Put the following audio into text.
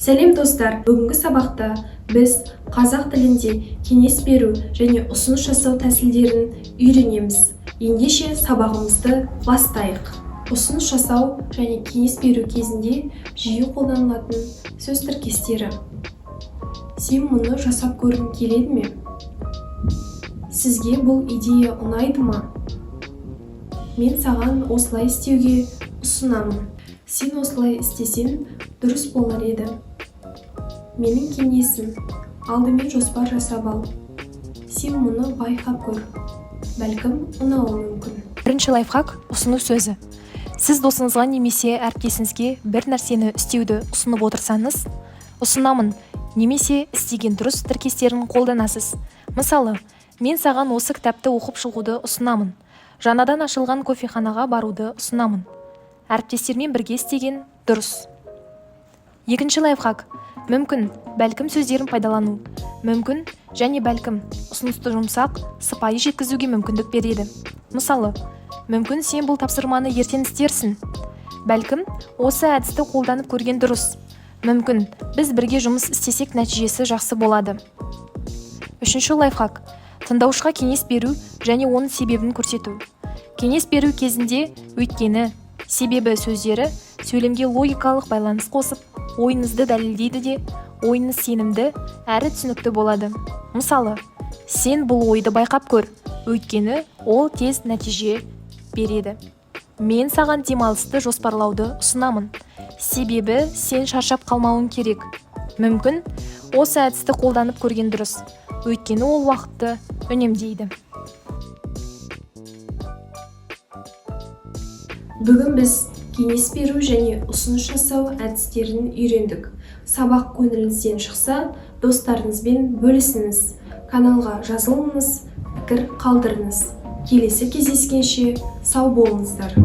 Сәлем достар, бүгінгі сабақта біз қазақ тілінде кеңес беру және ұсыныс жасау тәсілдерін үйренеміз. Ендеше сабағымызды бастайық. Ұсыныс жасау және кеңес беру кезінде жиі қолданылатын сөз тіркестері. Сен мұны жасап көргің келеді ме? Сізге бұл идея ұнайды ма? Мен саған осылай істеуге ұсынамын. Сен осылай істесең дұрыс болар еді. Менің кеңесім, алдымен жоспар жасап ал. Сен мұны байқап көр. Бәлкім ұнауы мүмкін. Бірінші лайфхак – ұсыну сөзі. Сіз досыңызға немесе әріптесіңізге бір нәрсені істеуді ұсынып отырсаңыз, ұсынамын немесе істеген дұрыс тіркестерін қолданасыз. Мысалы, мен саған осы кітапты оқып шығуды ұсынамын. Жаңадан ашылған кофеханаға баруды ұсынамын. Әріптестермен бірге істеген дұрыс. Екінші лайфхак – мүмкін, бәлкім сөздерін пайдалану. Мүмкін және бәлкім ұсынысты жұмсақ, сыпайы жеткізуге мүмкіндік береді. Мысалы, мүмкін сен бұл тапсырманы ертең істерсің. Бәлкім осы әдісті қолданып көрген дұрыс. Мүмкін біз бірге жұмыс істесек нәтижесі жақсы болады. Үшінші лайфхак – тыңдаушыға кеңес беру және оның себебін көрсету. Кеңес беру кезінде өйткені, себебі сөздері сөйлемге логикалық байланыс қосып, ойыңызды дәлелдейді де, ойыңыз сенімді әрі түсінікті болады. Мысалы, сен бұл ойды байқап көр, өйткені ол тез нәтиже береді. Мен саған демалысты жоспарлауды ұсынамын. Себебі сен шаршап қалмауың керек. Мүмкін осы әдісті қолданып көрген дұрыс, өйткені ол уақытты үнемдейді. Бүгін біз кеңес беру және ұсыныс жасау әдістерін үйрендік. Сабақ көңіліңізден шықса, достарыңызбен бөлісіңіз. Каналға жазылыңыз, пікір қалдырыңыз. Келесі кездескенше сау болыңыздар.